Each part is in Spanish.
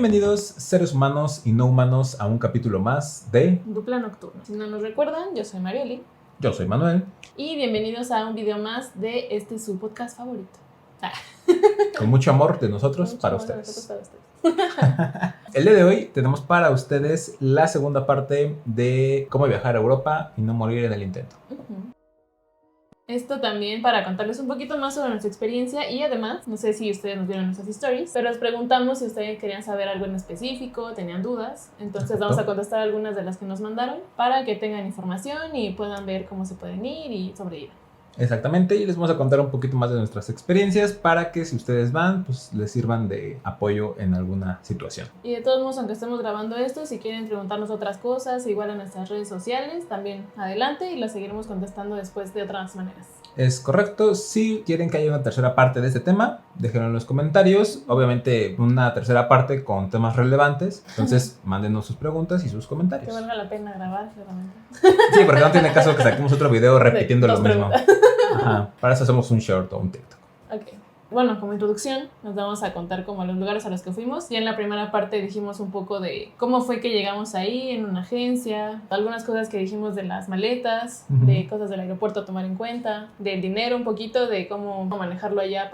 Bienvenidos, seres humanos y no humanos, a un capítulo más de Dupla Nocturna. Si no nos recuerdan, yo soy Marieli. Yo soy Manuel. Y bienvenidos a un video más de su podcast favorito. Con mucho amor de nosotros para ustedes. El día de hoy tenemos para ustedes la segunda parte de cómo viajar a Europa y no morir en el intento. Esto también para contarles un poquito más sobre nuestra experiencia y además, no sé si ustedes nos vieron nuestras stories, pero les preguntamos si ustedes querían saber algo en específico, tenían dudas, entonces Perfecto. vamos a contestar algunas de las que nos mandaron para que tengan información y puedan ver cómo se pueden ir y sobrevivir. Exactamente, y les vamos a contar un poquito más de nuestras experiencias para que si ustedes van, pues les sirvan de apoyo en alguna situación. Y de todos modos, aunque estemos grabando esto, si quieren preguntarnos otras cosas, igual en nuestras redes sociales, también adelante y las seguiremos contestando después de otras maneras. Es correcto. Si quieren que haya una tercera parte de este tema, déjenlo en los comentarios. Obviamente una tercera parte con temas relevantes. Entonces mándenos sus preguntas y sus Que comentarios. valga la pena grabar, claramente. Sí, porque no tiene caso que saquemos otro video repitiendo De lo dos mismo. preguntas. Ajá. Para eso hacemos un short o un TikTok. Ok. Bueno, como introducción, nos vamos a contar como los lugares a los que fuimos. Y en la primera parte dijimos un poco de cómo fue que llegamos ahí, en una agencia, algunas cosas que dijimos de las maletas, de cosas del aeropuerto a tomar en cuenta, del dinero un poquito, de cómo manejarlo allá,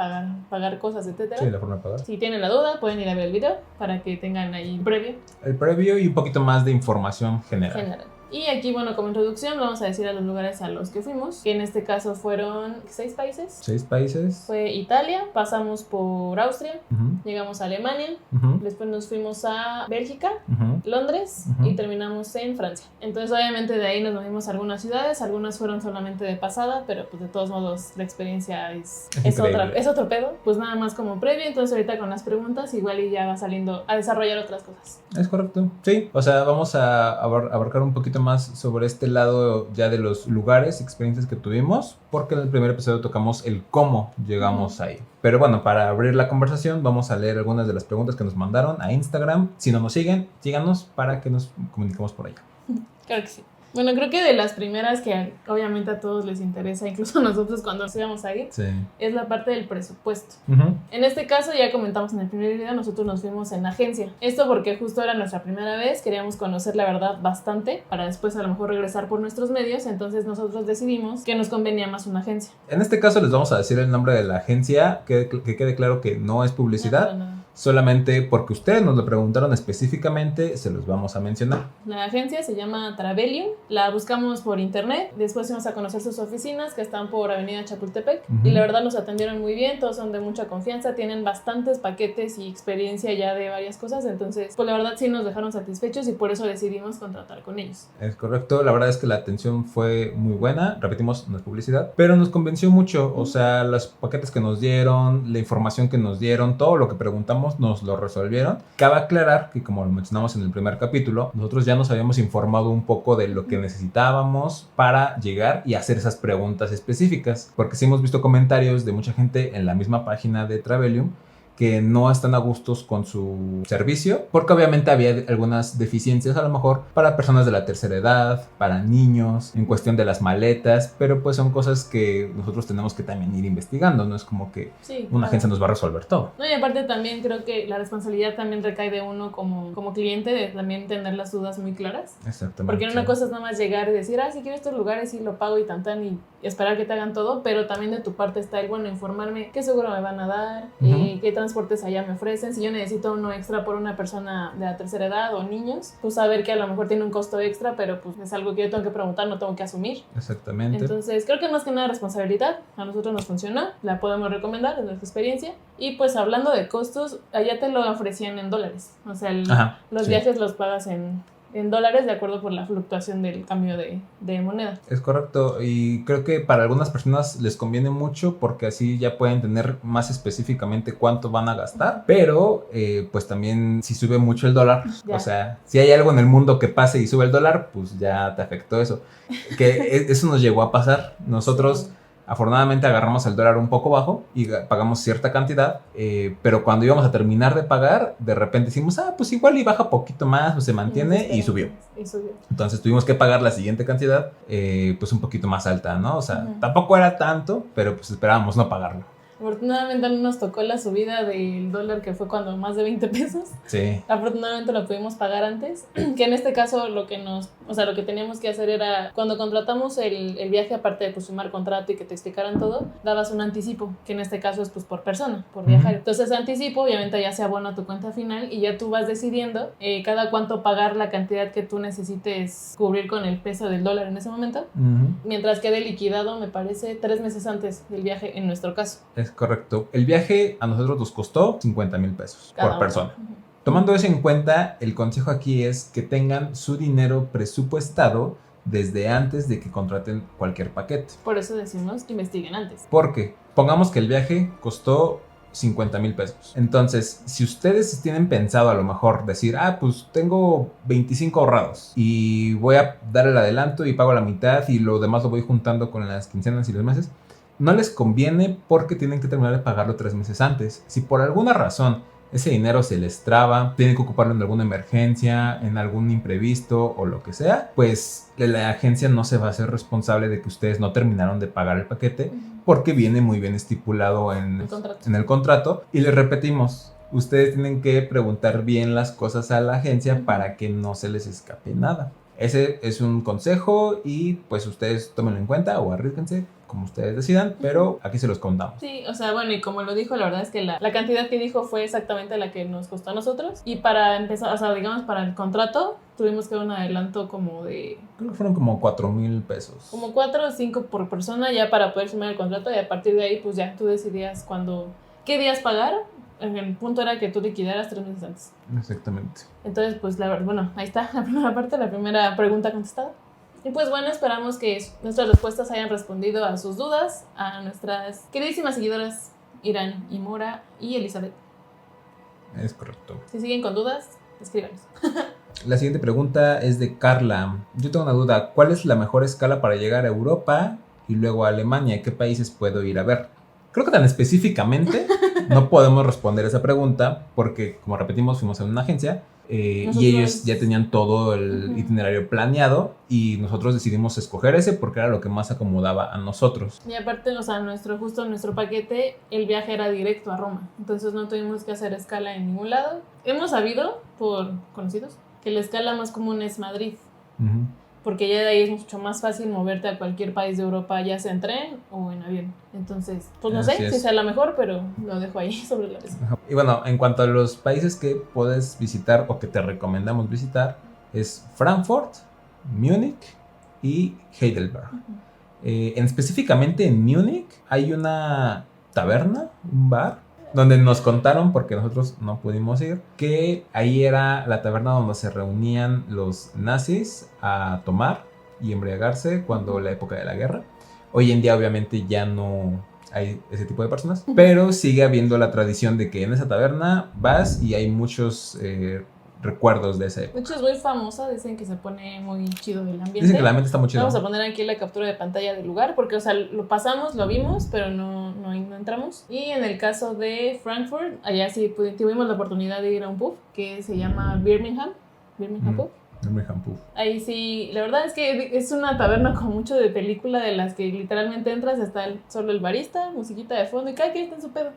pagar cosas, etc. Sí, la forma de pagar. Si tienen la duda, pueden ir a ver el video para que tengan ahí previo. El previo y un poquito más de información general. Y aquí, bueno, como introducción, vamos a decir a los lugares a los que fuimos, que en este caso fueron 6 países. 6 países. Fue Italia, pasamos por Austria, Ujú, llegamos a Alemania, ujú, después nos fuimos a Bélgica, ujú. Londres Ujú. y terminamos en Francia. Entonces, obviamente, de ahí nos movimos a algunas ciudades, algunas fueron solamente de pasada, pero pues de todos modos la experiencia es otro pedo. Pues nada más como previo, entonces ahorita con las preguntas igual y ya va saliendo a desarrollar otras cosas. Es correcto, sí, o sea, vamos a abarcar un poquito más sobre este lado ya de los lugares, experiencias que tuvimos, porque en el primer episodio tocamos el cómo llegamos ahí. Pero bueno, para abrir la conversación vamos a leer algunas de las preguntas que nos mandaron a Instagram. Si no nos siguen, síganos para que nos comuniquemos por allá. Claro que sí. Bueno, creo que de las primeras que obviamente a todos les interesa, incluso a nosotros cuando nos íbamos a ir, Sí. es la parte del presupuesto. Uh-huh. En este caso, ya comentamos en el primer video, nosotros nos fuimos en agencia. Esto porque justo era nuestra primera vez, queríamos conocer la verdad bastante, para después a lo mejor regresar por nuestros medios, entonces nosotros decidimos que nos convenía más una agencia. En este caso les vamos a decir el nombre de la agencia, que quede claro que no es publicidad. No. Solamente porque ustedes nos lo preguntaron específicamente, se los vamos a mencionar. La agencia se llama Travelium, la buscamos por internet, después fuimos a conocer sus oficinas que están por Avenida Chapultepec y la verdad nos atendieron muy bien, todos son de mucha confianza, tienen bastantes paquetes y experiencia ya de varias cosas, entonces pues la verdad sí nos dejaron satisfechos y por eso decidimos contratar con ellos. Es correcto, la verdad es que la atención fue muy buena, repetimos, no es publicidad, pero nos convenció mucho, o sea, los paquetes que nos dieron, la información que nos dieron, todo lo que preguntamos nos lo resolvieron. Cabe aclarar que, como lo mencionamos en el primer capítulo, nosotros ya nos habíamos informado un poco de lo que necesitábamos para llegar y hacer esas preguntas específicas, porque sí hemos visto comentarios de mucha gente en la misma página de Travelium que no están a gustos con su servicio, porque obviamente había algunas deficiencias a lo mejor para personas de la tercera edad, para niños, en cuestión de las maletas, pero pues son cosas que nosotros tenemos que también ir investigando, no es como que una agencia nos va a resolver todo. No, y aparte también creo que la responsabilidad también recae de uno como cliente de también tener las dudas muy claras. Exactamente. Porque una cosa es nada más llegar y decir, si quiero estos lugares y lo pago y y esperar que te hagan todo, pero también de tu parte está el, bueno, informarme qué seguro me van a dar, qué transportes allá me ofrecen, si yo necesito uno extra por una persona de la tercera edad o niños, pues saber que a lo mejor tiene un costo extra, pero pues es algo que yo tengo que preguntar, no tengo que asumir. Exactamente. Entonces creo que más que nada responsabilidad, a nosotros nos funcionó, la podemos recomendar, es nuestra experiencia. Y pues hablando de costos, allá te lo ofrecían en dólares, o sea, los viajes los pagas en dólares de acuerdo por la fluctuación del cambio de moneda. Es correcto, y creo que para algunas personas les conviene mucho porque así ya pueden tener más específicamente cuánto van a gastar, pero pues también si sube mucho el dólar, o sea, si hay algo en el mundo que pase y sube el dólar, pues ya te afectó eso. Que eso nos llegó a pasar. Nosotros afortunadamente agarramos el dólar un poco bajo y pagamos cierta cantidad, pero cuando íbamos a terminar de pagar, de repente decimos, pues igual y baja poquito más o se mantiene y subió. Entonces tuvimos que pagar la siguiente cantidad, pues un poquito más alta, ¿no? O sea, tampoco era tanto, pero pues esperábamos no pagarlo. Afortunadamente no nos tocó la subida del dólar, que fue cuando más de 20 pesos. Sí. Afortunadamente lo pudimos pagar antes, que en este caso lo que teníamos que hacer era, cuando contratamos el viaje, aparte de pues firmar contrato y que te explicaran todo, dabas un anticipo, que en este caso es pues por persona, por viajar. Entonces ese anticipo obviamente ya se abona a tu cuenta final y ya tú vas decidiendo cada cuánto pagar la cantidad que tú necesites cubrir con el peso del dólar en ese momento, mientras quede liquidado, me parece, 3 meses antes del viaje en nuestro caso. Es correcto. El viaje a nosotros nos costó 50,000 pesos Cada por uno. persona. Tomando eso en cuenta, el consejo aquí es que tengan su dinero presupuestado desde antes de que contraten cualquier paquete. Por eso decimos que investiguen antes. Porque pongamos que el viaje costó 50,000 pesos. Entonces, si ustedes tienen pensado a lo mejor decir, pues tengo 25 ahorrados y voy a dar el adelanto y pago la mitad y lo demás lo voy juntando con las quincenas y los meses, no les conviene porque tienen que terminar de pagarlo 3 meses antes. Si por alguna razón ese dinero se les traba, tienen que ocuparlo en alguna emergencia, en algún imprevisto o lo que sea, pues la agencia no se va a hacer responsable de que ustedes no terminaron de pagar el paquete porque viene muy bien estipulado en el contrato. Y les repetimos, ustedes tienen que preguntar bien las cosas a la agencia para que no se les escape nada. Ese es un consejo y pues ustedes tómenlo en cuenta o arrísquense como ustedes decidan, pero aquí se los contamos. Sí, o sea, bueno, y como lo dijo, la verdad es que la cantidad que dijo fue exactamente la que nos costó a nosotros. Y para empezar, o sea, digamos, para el contrato, tuvimos que dar un adelanto como de... Creo que fueron como 4,000 pesos. Como 4 o 5 por persona ya para poder firmar el contrato, y a partir de ahí, pues ya tú decidías qué días pagar. El punto era que tú liquidaras 3 meses antes. Exactamente. Entonces, pues, bueno, ahí está la primera parte, la primera pregunta contestada. Y pues bueno, esperamos que nuestras respuestas hayan respondido a sus dudas, a nuestras queridísimas seguidoras Irán y Mora y Elizabeth. Es correcto. Si siguen con dudas, escríbanos. La siguiente pregunta es de Carla. Yo tengo una duda. ¿Cuál es la mejor escala para llegar a Europa y luego a Alemania? ¿Qué países puedo ir a ver? Creo que tan específicamente no podemos responder esa pregunta porque, como repetimos, fuimos a una agencia y ellos ya tenían todo el itinerario planeado y nosotros decidimos escoger ese porque era lo que más acomodaba a nosotros. Y aparte, o sea, nuestro paquete, el viaje era directo a Roma, entonces no tuvimos que hacer escala en ningún lado. Hemos sabido, por conocidos, que la escala más común es Madrid, porque ya de ahí es mucho más fácil moverte a cualquier país de Europa, ya sea en tren o en avión. Entonces, pues no sé si sea la mejor, pero lo dejo ahí sobre la mesa. Y bueno, en cuanto a los países que puedes visitar o que te recomendamos visitar, es Frankfurt, Múnich y Heidelberg. Específicamente en Múnich hay una taberna, un bar, donde nos contaron, porque nosotros no pudimos ir, que ahí era la taberna donde se reunían los nazis a tomar y embriagarse cuando la época de la guerra. Hoy en día obviamente ya no hay ese tipo de personas, pero sigue habiendo la tradición de que en esa taberna vas y hay muchos recuerdos de esa época. De hecho es muy famosa, dicen que se pone muy chido el ambiente. Dicen que el ambiente está muy chido. Vamos a poner aquí la captura de pantalla del lugar, porque, o sea, lo pasamos, lo vimos, pero no entramos. Y en el caso de Frankfurt, allá sí tuvimos la oportunidad de ir a un pub que se llama Birmingham Pub. Birmingham Pub. Ahí sí, la verdad es que es una taberna con mucho de película, de las que literalmente entras, está solo el barista, musiquita de fondo y cada quien está en su pedo.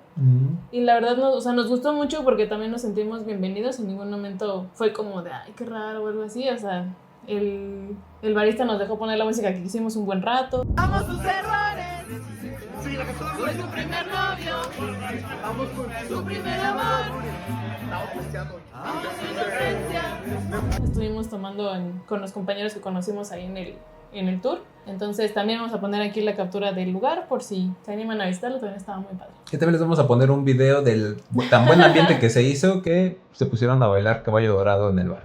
Y la verdad, nos gustó mucho porque también nos sentimos bienvenidos. En ningún momento fue como de, ay, qué raro o algo así. O sea, el barista nos dejó poner la música que quisimos un buen rato. ¡Vamos sus errores! Fue su primer novio. Vamos con su primer amor. Vamos su inocencia. Estuvimos tomando con los compañeros que conocimos ahí en el tour. Entonces también vamos a poner aquí la captura del lugar por si se animan a visitarlo. También estaba muy padre. Y también les vamos a poner un video del tan buen ambiente que se hizo que se pusieron a bailar Caballo Dorado en el bar.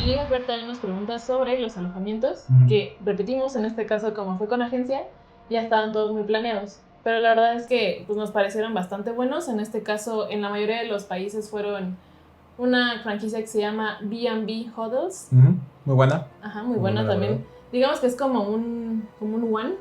Llega a ver también unas preguntas sobre los alojamientos, que repetimos, en este caso como fue con agencia, ya estaban todos muy planeados. pero la verdad es que pues, nos parecieron bastante buenos. En este caso, en la mayoría de los países fueron una franquicia que se llama B&B Hotels. Muy buena. Ajá, muy buena también. Digamos que es como un One.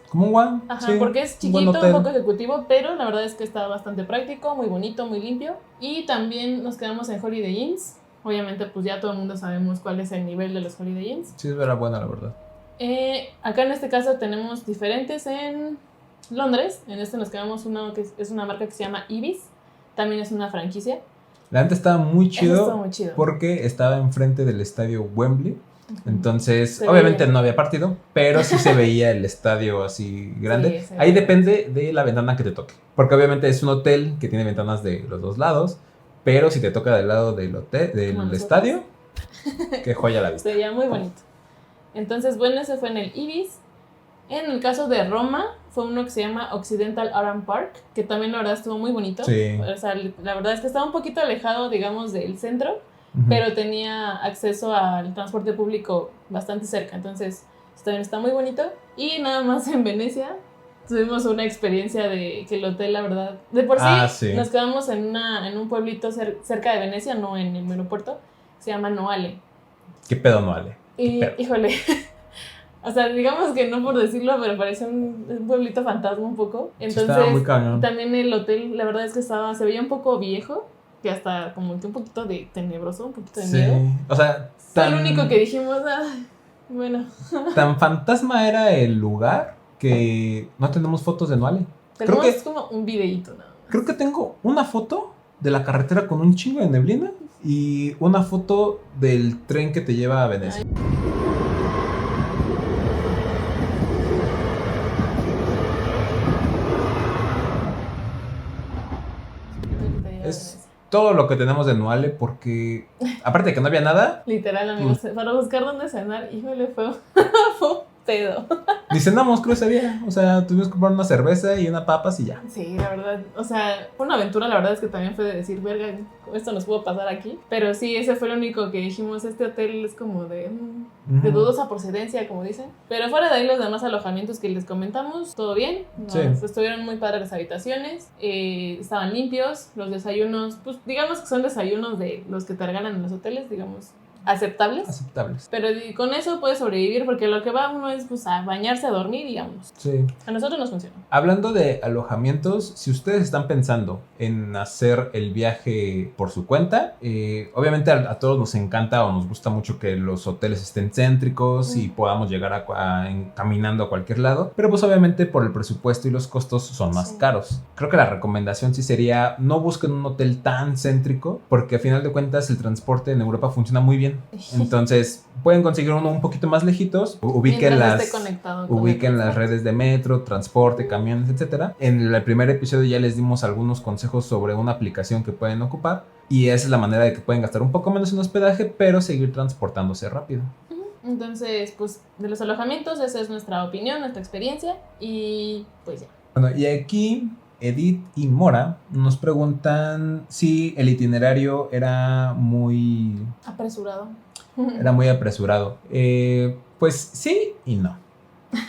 Como un One. Ajá, sí, porque es chiquito, un poco ejecutivo, pero la verdad es que está bastante práctico, muy bonito, muy limpio. Y también nos quedamos en Holiday Inns. Obviamente, pues ya todo el mundo sabemos cuál es el nivel de los Holiday Inns. Sí, era buena, la verdad. Acá en este caso tenemos diferentes en Londres. En este nos quedamos uno que es una marca que se llama Ibis. También es una franquicia. La gente estaba muy chido, muy chido porque estaba enfrente del estadio Wembley. Entonces, obviamente no había partido, pero sí se veía el estadio así grande. Sí, ahí depende de la ventana que te toque. Porque obviamente es un hotel que tiene ventanas de los dos lados, pero si te toca del lado del hotel, del estadio, qué joya la vista. Se veía muy bonito. Entonces, bueno, ese fue en el Ibis. En el caso de Roma, fue uno que se llama Occidental Aram Park, que también la verdad estuvo muy bonito. Sí. O sea, la verdad es que estaba un poquito alejado, digamos, del centro, pero tenía acceso al transporte público bastante cerca. Entonces, también está muy bonito. Y nada más en Venecia tuvimos una experiencia de que el hotel, la verdad, de por sí, nos quedamos en un pueblito cerca de Venecia, no en el aeropuerto, se llama Noale. ¿Qué pedo Noale? Y, híjole, o sea, digamos que no por decirlo, pero parece un pueblito fantasma un poco. Entonces, sí, muy cañón. También el hotel, la verdad es que se veía un poco viejo, que hasta como que un poquito de tenebroso, un poquito de miedo. O sea, fue lo único que dijimos, bueno. Tan fantasma era el lugar que no tenemos fotos de Noale. Tenemos como un videíto nada más. Creo que tengo una foto de la carretera con un chingo de neblina y una foto del tren que te lleva a Venecia. Es todo lo que tenemos de Noale, porque aparte de que no había nada. Literal, amigos, para buscar dónde cenar, híjole, fue un pedo. Ni cenamos, creo ese día. O sea, tuvimos que comprar una cerveza y una papas y ya. Sí, la verdad, o sea, fue una aventura, la verdad es que también fue de decir, verga, esto nos pudo pasar aquí. Pero sí, ese fue lo único que dijimos, este hotel es como de dudosa procedencia, como dicen. Pero fuera de ahí, los demás alojamientos que les comentamos, todo bien. Sí. Estuvieron muy padres las habitaciones, estaban limpios, los desayunos, pues digamos que son desayunos de los que te regalan en los hoteles, digamos, aceptables. Pero con eso puedes sobrevivir, porque lo que va uno es pues a bañarse, a dormir y vámonos. Sí. A nosotros nos funciona. Hablando de alojamientos, si ustedes están pensando en hacer el viaje por su cuenta, obviamente a todos nos encanta o nos gusta mucho que los hoteles estén céntricos y podamos llegar caminando a cualquier lado, pero pues obviamente por el presupuesto y los costos son más caros. Creo que la recomendación sí sería no busquen un hotel tan céntrico, porque a final de cuentas el transporte en Europa funciona muy bien. Entonces pueden conseguir uno un poquito más lejitos, ubiquen las redes de metro, transporte, camiones, etcétera. En el primer episodio ya les dimos algunos consejos sobre una aplicación que pueden ocupar, y esa es la manera de que pueden gastar un poco menos en hospedaje pero seguir transportándose rápido. Entonces, pues de los alojamientos, esa es nuestra opinión, nuestra experiencia, y pues ya. Bueno, y aquí Edith y Mora nos preguntan si el itinerario era muy apresurado. Era muy apresurado. Pues sí y no.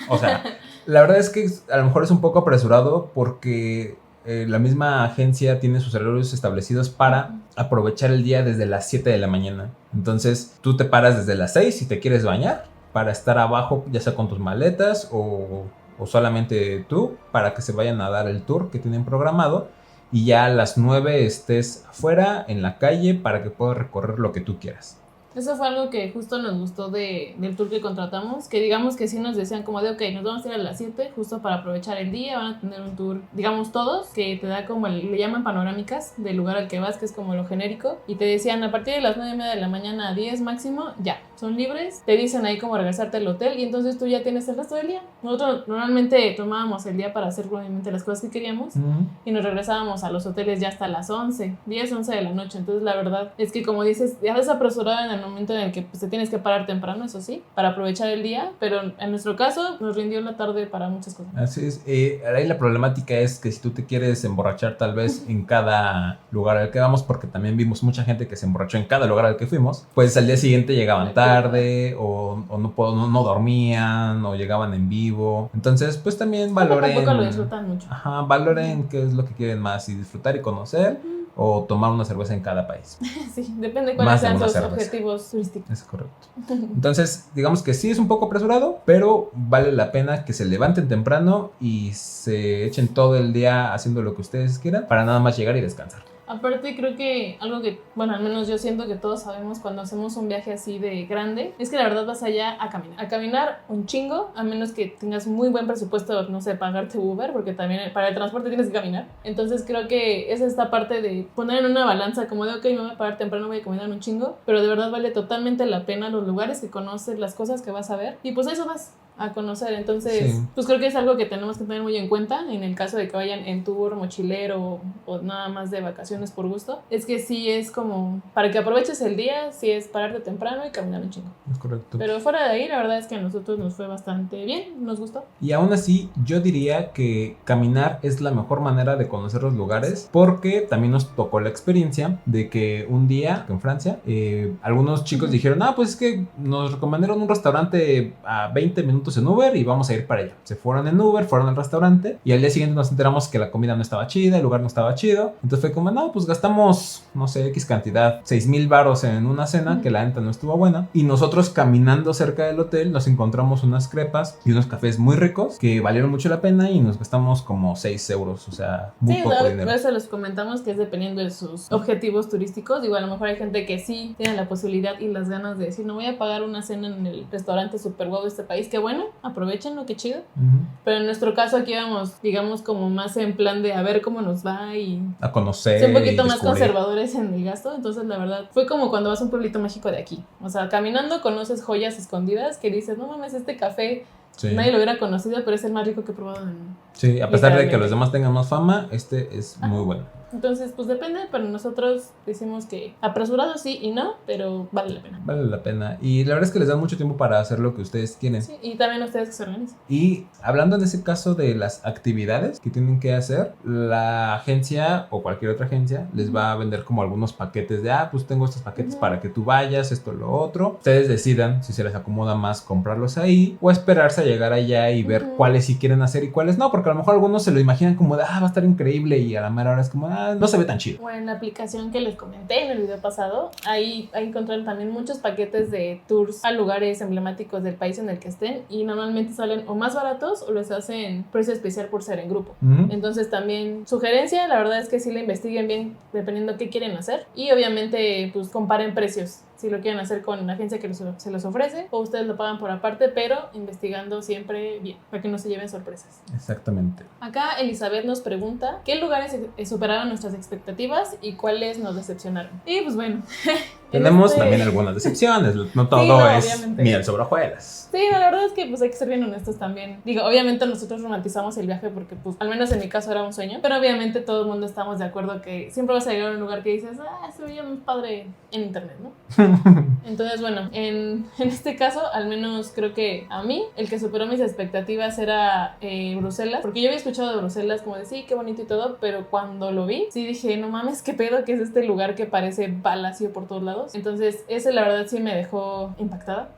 O sea, la verdad es que a lo mejor es un poco apresurado porque la misma agencia tiene sus horarios establecidos para aprovechar el día desde las 7 de la mañana. Entonces tú te paras desde las 6 si te quieres bañar para estar abajo, ya sea con tus maletas o solamente tú, para que se vayan a dar el tour que tienen programado, y ya a las 9 estés afuera en la calle para que puedas recorrer lo que tú quieras. Eso fue algo que justo nos gustó del tour que contratamos, que digamos que sí nos decían como de ok, nos vamos a ir a las 7 justo para aprovechar el día, van a tener un tour, digamos todos, que te da como, le llaman panorámicas del lugar al que vas, que es como lo genérico, y te decían a partir de las 9:30 de la mañana a 10 máximo, ya, son libres, te dicen ahí cómo regresarte al hotel y entonces tú ya tienes el resto del día. Nosotros normalmente tomábamos el día para hacer obviamente las cosas que queríamos y nos regresábamos a los hoteles ya hasta las 11 de la noche, entonces la verdad es que como dices, ya desapresurado en el momento en el que pues, te tienes que parar temprano, eso sí, para aprovechar el día, pero en nuestro caso nos rindió la tarde para muchas cosas. Así es. Ahí la problemática es que si tú te quieres emborrachar tal vez en cada lugar al que vamos, porque también vimos mucha gente que se emborrachó en cada lugar al que fuimos, pues al día siguiente llegaban tarde o no dormían o llegaban en vivo. Entonces, pues también valoren... Tampoco lo disfrutan mucho. Ajá, valoren qué es lo que quieren más, y disfrutar y conocer o tomar una cerveza en cada país. Sí, depende de cuáles sean sus objetivos turísticos. Es correcto. Entonces, digamos que sí es un poco apresurado, pero vale la pena que se levanten temprano y se echen todo el día haciendo lo que ustedes quieran para nada más llegar y descansar. Aparte creo que algo que, bueno, al menos yo siento que todos sabemos cuando hacemos un viaje así de grande, es que la verdad vas allá a caminar un chingo, a menos que tengas muy buen presupuesto, no sé, pagarte Uber, porque también para el transporte tienes que caminar. Entonces creo que es esta parte de poner en una balanza como de, ok, me voy a parar temprano, voy a caminar un chingo, pero de verdad vale totalmente la pena los lugares que conoces, las cosas que vas a ver, y pues eso vas a conocer. Entonces, sí, pues creo que es algo que tenemos que tener muy en cuenta en el caso de que vayan en tour mochilero o nada más de vacaciones por gusto. Es que sí es como para que aproveches el día, sí es pararte temprano y caminar un chingo. Es correcto. Pero fuera de ahí, la verdad es que a nosotros nos fue bastante bien, nos gustó. Y aún así, yo diría que caminar es la mejor manera de conocer los lugares, porque también nos tocó la experiencia de que un día en Francia, algunos chicos dijeron, pues es que nos recomendaron un restaurante a 20 minutos en Uber y vamos a ir para allá. Se fueron en Uber, fueron al restaurante y al día siguiente nos enteramos que la comida no estaba chida, el lugar no estaba chido. Entonces fue como, pues gastamos, no sé, X cantidad, 6,000 varos en una cena que la neta no estuvo buena. Y nosotros caminando cerca del hotel nos encontramos unas crepas y unos cafés muy ricos que valieron mucho la pena y nos gastamos como 6 euros, o sea, muy poco dinero. Sí, eso les comentamos que es dependiendo de sus objetivos turísticos. Digo, a lo mejor hay gente que sí tiene la posibilidad y las ganas de decir, no voy a pagar una cena en el restaurante super guau de este país, que bueno, aprovechenlo, qué chido. Pero en nuestro caso aquí íbamos, digamos, como más en plan de a ver cómo nos va y a conocer, ser un poquito más conservadores en el gasto. Entonces la verdad fue como cuando vas a un pueblito mágico de aquí, o sea, caminando conoces joyas escondidas que dices, no mames, este café nadie lo hubiera conocido, pero es el más rico que he probado en... Sí, a pesar de que los demás tengan más fama, este es muy bueno. Entonces, pues depende, pero nosotros decimos que apresurado sí y no, pero vale la pena. Vale la pena. Y la verdad es que les dan mucho tiempo para hacer lo que ustedes quieren. Sí, y también ustedes que se organizan. Y hablando en ese caso de las actividades que tienen que hacer, la agencia o cualquier otra agencia les va a vender como algunos paquetes de, pues tengo estos paquetes para que tú vayas, esto, lo otro. Ustedes decidan si se les acomoda más comprarlos ahí o esperarse a llegar allá y ver cuáles sí quieren hacer y cuáles no, porque a lo mejor algunos se lo imaginan como de, va a estar increíble y a la mera hora es como, no se ve tan chido. Bueno, en la aplicación que les comenté en el video pasado, ahí encontraron también muchos paquetes de tours a lugares emblemáticos del país en el que estén y normalmente salen o más baratos o les hacen precio especial por ser en grupo. Entonces también sugerencia, la verdad es que sí la investiguen bien dependiendo qué quieren hacer y obviamente pues comparen precios. Si lo quieren hacer con una agencia que se los ofrece o ustedes lo pagan por aparte, pero investigando siempre bien, para que no se lleven sorpresas. Exactamente. Acá Elizabeth nos pregunta ¿qué lugares superaron nuestras expectativas y cuáles nos decepcionaron? Y pues bueno, tenemos también algunas decepciones, no todo es miel sobre hojuelas. Sí, la verdad es que pues hay que ser bien honestos también. Digo, obviamente nosotros romantizamos el viaje porque pues al menos en mi caso era un sueño, pero obviamente todo el mundo estamos de acuerdo que siempre vas a llegar a un lugar que dices, se veía muy padre en internet, ¿no? Entonces, bueno, en este caso, al menos creo que a mí, el que superó mis expectativas era Bruselas, porque yo había escuchado de Bruselas como de sí, qué bonito y todo, pero cuando lo vi, sí dije, no mames, qué pedo, que es este lugar que parece palacio por todos lados. Entonces, ese la verdad sí me dejó impactada.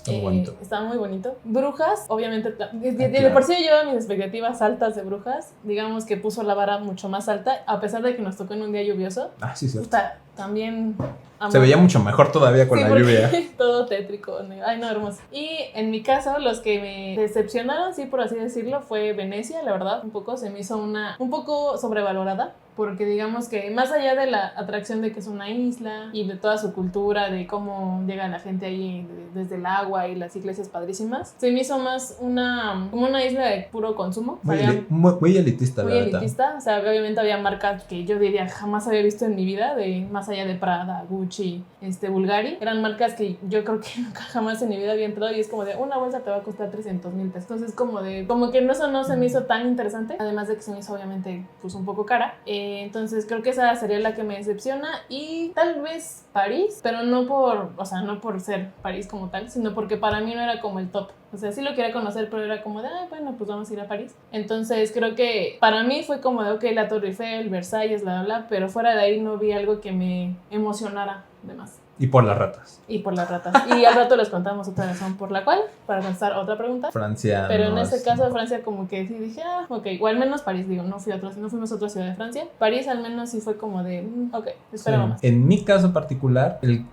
Estaba muy bonito. Brujas, obviamente, de por sí yo llevaba mis expectativas altas de Brujas, digamos que puso la vara mucho más alta, a pesar de que nos tocó en un día lluvioso. Sí, cierto. También... Se veía mucho mejor todavía con la lluvia. Todo tétrico. Ay, no, hermoso. Y en mi caso, los que me decepcionaron, sí, por así decirlo, fue Venecia, la verdad. Se me hizo un poco sobrevalorada. Porque digamos que más allá de la atracción de que es una isla y de toda su cultura, de cómo llega la gente ahí desde el agua y las iglesias padrísimas, se me hizo más como una isla de puro consumo. Muy elitista, muy elitista. O sea, obviamente había marcas que yo diría jamás había visto en mi vida, más allá de Prada, Gucci, Bulgari. Eran marcas que yo creo que nunca jamás en mi vida había entrado y es como de una bolsa te va a costar 300,000 pesos. Entonces como que eso no se me hizo tan interesante, además de que se me hizo obviamente pues un poco cara. Entonces creo que esa sería la que me decepciona y tal vez París, pero no por ser París como tal, sino porque para mí no era como el top. O sea, sí lo quería conocer, pero era como de, bueno, pues vamos a ir a París. Entonces creo que para mí fue como de, ok, la Torre Eiffel, Versalles, bla, bla, bla, pero fuera de ahí no vi algo que me emocionara de más. Y por las ratas. Y por las ratas. Y al rato les contamos otra razón por la cual, para contestar otra pregunta. Francia. Pero no en este es- caso, Francia, como que sí dije, ok, o al menos París, digo, no fuimos a otra ciudad de Francia. París, al menos, sí fue como de, ok, esperaba Sí. más. En mi caso particular, el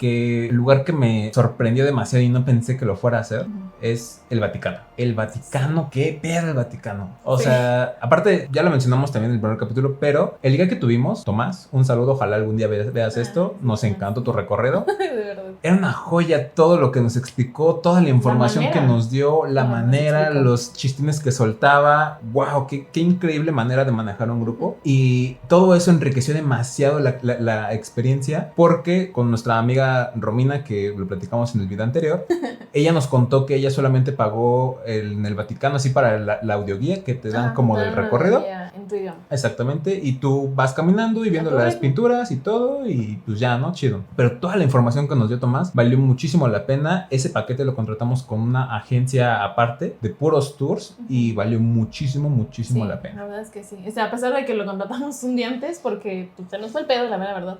lugar que me sorprendió demasiado y no pensé que lo fuera a hacer Ujú. es el Vaticano. El Vaticano, qué pedo el Vaticano. O Sí. sea, aparte, ya lo mencionamos también en el primer capítulo, pero el día que tuvimos, Tomás, un saludo, ojalá algún día veas esto, sí, nos sí. encantó tu recorrido. De verdad. Era una joya todo lo que nos explicó, toda la información que manera. nos dio, la Nos manera, explicó. los chistines que soltaba. ¡Wow! Qué increíble manera de manejar un grupo. Y todo eso enriqueció demasiado la experiencia, porque con nuestra amiga Romina, que lo platicamos en el video anterior, ella nos contó que ella solamente pagó en el Vaticano, así para la audioguía que te dan como del recorrido. En tu idioma. Exactamente, y tú vas caminando y viendo tu las ritmo. pinturas y todo, y pues ya, ¿no? Chido. Pero toda la información que nos dio Tomás valió muchísimo la pena. Ese paquete lo contratamos con una agencia aparte de puros tours y valió muchísimo Sí, la pena. la verdad es que sí. O sea, a pesar de que lo contratamos un día antes, porque pues, se nos fue el pedo, la verdad.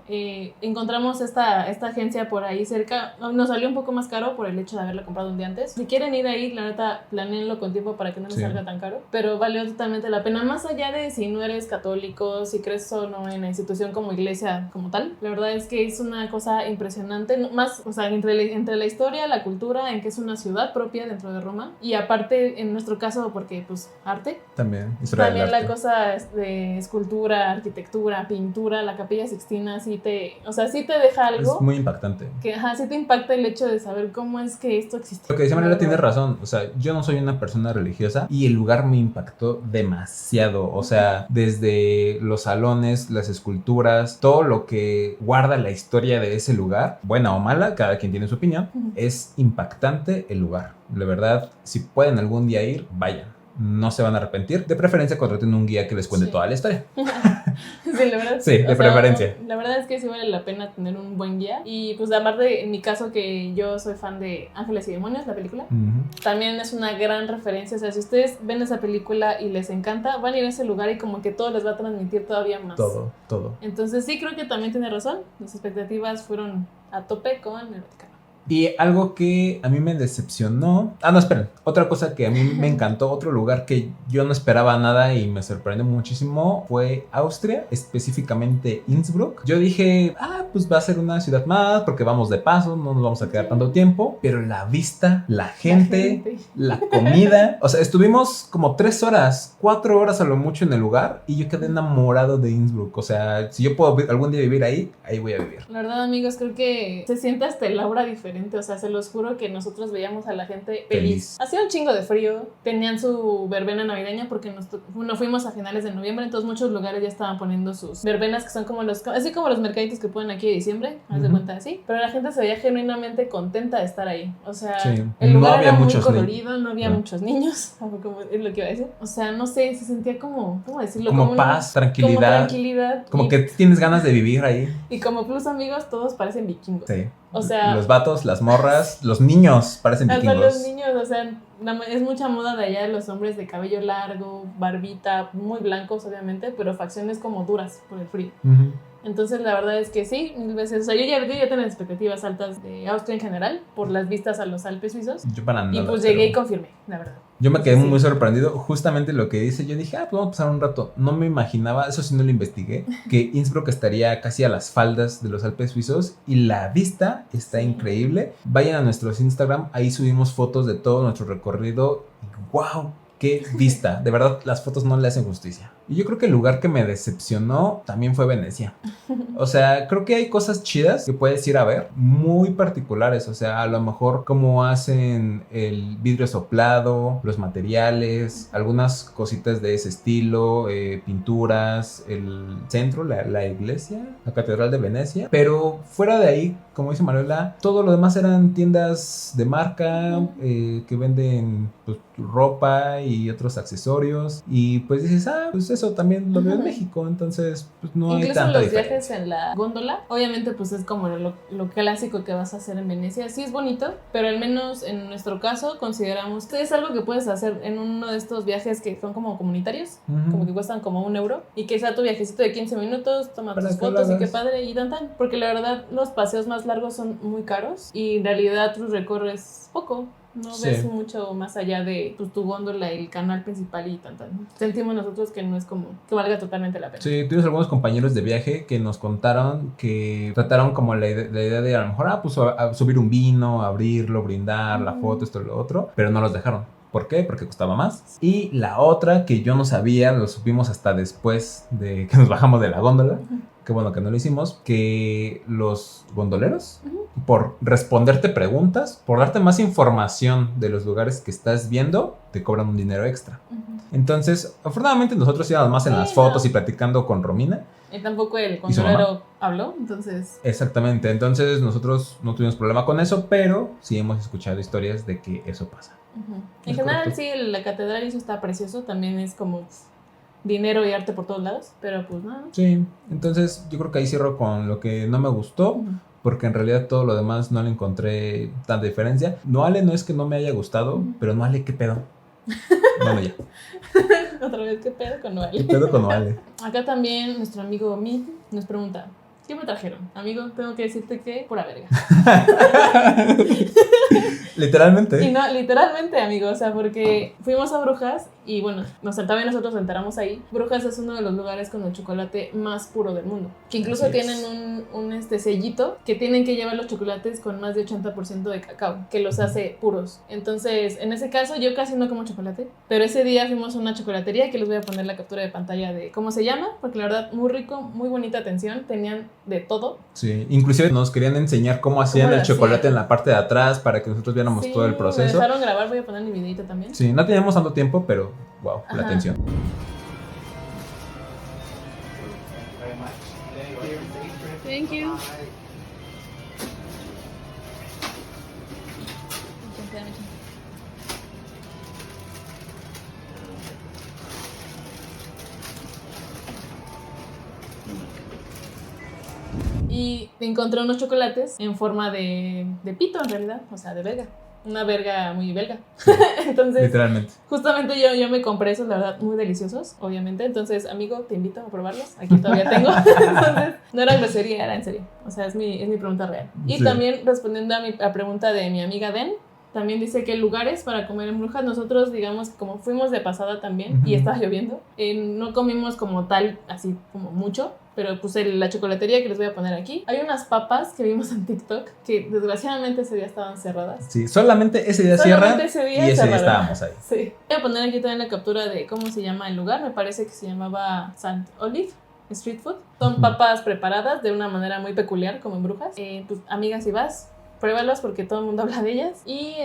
Encontramos esta agencia por ahí cerca. Nos salió un poco más caro por el hecho de haberla comprado un día antes. Si quieren ir ahí, la neta, planéenlo con tiempo para que no les Sí. salga tan caro. Pero valió totalmente la pena. Más allá de si no eres católico, si crees o no en la institución como iglesia como tal. La verdad es que es una cosa impresionante. Más, o sea, entre la historia, la cultura, en que es una ciudad propia dentro de Roma. Y aparte, en nuestro caso, porque pues arte. También, historia del También arte. la cosa de escultura, arquitectura, pintura, la Capilla Sixtina, sí te deja algo Es muy impactante. que sí te impacta el hecho de saber cómo es que esto existe. Lo que dice Mariela tiene razón, o sea, yo no soy una persona religiosa y el lugar me impactó demasiado, o sea, desde los salones, las esculturas, todo lo que guarda la historia de ese lugar, buena o mala, cada quien tiene su opinión, es impactante el lugar. De verdad, si pueden algún día ir, vayan. No se van a arrepentir. De preferencia, contraten un guía que les cuente toda la historia. Sí, la verdad. Sí, de preferencia. La verdad es que sí vale la pena tener un buen guía. Y pues aparte, en mi caso, que yo soy fan de Ángeles y Demonios, la película, también es una gran referencia. O sea, si ustedes ven esa película y les encanta, van a ir a ese lugar y como que todo les va a transmitir todavía más. Todo. Entonces sí, creo que también tiene razón. Las expectativas fueron a tope con el Vaticano. Y algo que a mí me decepcionó. No, esperen. Otra cosa que a mí me encantó, otro lugar que yo no esperaba nada y me sorprendió muchísimo, fue Austria, específicamente Innsbruck. Yo dije, pues va a ser una ciudad más porque vamos de paso, no nos vamos a quedar tanto tiempo. Pero la vista, la gente, la comida. O sea, estuvimos como 3 horas, 4 horas a lo mucho en el lugar y yo quedé enamorado de Innsbruck. O sea, si yo puedo algún día vivir ahí voy a vivir. La verdad, amigos, creo que se siente hasta el aura diferente. O sea, se los juro que nosotros veíamos a la gente feliz. Hacía un chingo de frío. Tenían su verbena navideña porque nos fuimos a finales de noviembre. Entonces muchos lugares ya estaban poniendo sus verbenas, que son como así como los mercaditos que ponen aquí de diciembre. Haz de cuenta así. Pero la gente se veía genuinamente contenta de estar ahí. O sea, el lugar era muy colorido. No había muchos niños. Como es lo que iba a decir. O sea, no sé, se sentía como, ¿cómo decirlo? Como paz, tranquilidad. Como que tienes ganas de vivir ahí. Y como plus, amigos, todos parecen vikingos. Sí. O sea, los vatos, las morras, los niños parecen vikingos. Hasta los niños, o sea, es mucha moda de allá los hombres de cabello largo, barbita, muy blancos obviamente, pero facciones como duras por el frío. Entonces la verdad es que sí, 1000 veces. O sea, yo ya tenía expectativas altas de Austria en general por las vistas a los Alpes suizos. Yo para nada. Y pues llegué y confirmé, la verdad. Yo me quedé muy sorprendido. Justamente lo que dice, yo dije, pues vamos a pasar un rato. No me imaginaba, eso sí no lo investigué, que Innsbruck estaría casi a las faldas de los Alpes suizos y la vista está increíble. Vayan a nuestros Instagram, ahí subimos fotos de todo nuestro recorrido. ¡Wow! ¡Qué vista! De verdad, las fotos no le hacen justicia. Y yo creo que el lugar que me decepcionó también fue Venecia. O sea, creo que hay cosas chidas que puedes ir a ver, muy particulares. O sea, a lo mejor cómo hacen el vidrio soplado, los materiales, algunas cositas de ese estilo, pinturas, el centro, la iglesia, la Catedral de Venecia. Pero fuera de ahí, como dice Manuela, todo lo demás eran tiendas de marca que venden pues ropa y otros accesorios. Y pues dices, pues eso también lo veo en México. Entonces, pues no hay incluso tanta los diferencia. viajes en la góndola, obviamente pues es como lo clásico que vas a hacer en Venecia. Sí es bonito, pero al menos en nuestro caso consideramos que es algo que puedes hacer en uno de estos viajes que son como comunitarios, como que cuestan como €1, y que sea tu viajecito de 15 minutos, toma tus fotos y qué padre y tan. Porque la verdad los paseos más largos son muy caros y en realidad tú recorres poco. No ves mucho más allá de tu góndola, el canal principal y tan. Sentimos nosotros que no es como que valga totalmente la pena. Sí, tuvimos algunos compañeros de viaje que nos contaron que trataron como la idea de a lo mejor pues a subir un vino, abrirlo, brindar, la foto, esto y lo otro, pero no los dejaron. ¿Por qué? Porque costaba más. Y la otra que yo no sabía, lo supimos hasta después de que nos bajamos de la góndola, qué bueno que no lo hicimos, que los gondoleros, por responderte preguntas, por darte más información de los lugares que estás viendo, te cobran un dinero extra. Entonces, afortunadamente nosotros íbamos más en las fotos y platicando con Romina. Y tampoco el gondolero habló, entonces... Exactamente, entonces nosotros no tuvimos problema con eso, pero sí hemos escuchado historias de que eso pasa. En general, sí, la catedral eso está precioso, también es como dinero y arte por todos lados, pero pues nada. Sí, entonces yo creo que ahí cierro con lo que no me gustó, porque en realidad todo lo demás no le encontré tanta diferencia. Noale no es que no me haya gustado, pero Noale, ¿qué pedo? Bueno, ya. Otra vez, ¿qué pedo con Noale? ¿Qué pedo con Noale? Acá también nuestro amigo Mid nos pregunta, ¿qué me trajeron? Amigo, tengo que decirte que pura verga. Literalmente. Y no, literalmente, amigo, o sea, porque fuimos a Brujas y bueno, también nosotros entramos ahí. Brujas es uno de los lugares con el chocolate más puro del mundo, que incluso tienen un sellito que tienen que llevar los chocolates con más de 80% de cacao, que los hace puros. Entonces, en ese caso, yo casi no como chocolate, pero ese día fuimos a una chocolatería que les voy a poner la captura de pantalla de cómo se llama, porque la verdad, muy rico, muy bonita atención, tenían de todo. Sí, inclusive nos querían enseñar cómo hacían el chocolate en la parte de atrás para que nosotros viéramos todo el proceso. Me dejaron grabar, voy a poner mi videito también. Sí, no teníamos tanto tiempo, pero wow, la atención. Thank you. Y encontré unos chocolates en forma de pito, en realidad, o sea, de verga. Una verga muy belga. Sí, entonces, literalmente. Justamente yo me compré esos, la verdad, muy deliciosos, obviamente. Entonces, amigo, te invito a probarlos. Aquí todavía tengo. Entonces, no era grosería, era en serio. O sea, es mi pregunta real. Y también respondiendo a la pregunta de mi amiga Den, también dice que lugares para comer en Brujas, nosotros digamos como fuimos de pasada también y estaba lloviendo, no comimos como tal, así como mucho, pero pues la chocolatería que les voy a poner aquí, hay unas papas que vimos en TikTok que desgraciadamente ese día estaban cerradas. Sí, solamente ese día cierran y ese día estábamos ahí. Sí. Voy a poner aquí también la captura de cómo se llama el lugar, me parece que se llamaba St. Olive Street Food. Son papas preparadas de una manera muy peculiar como en Brujas. Pues amigas, si vas, pruébalas porque todo el mundo habla de ellas. Y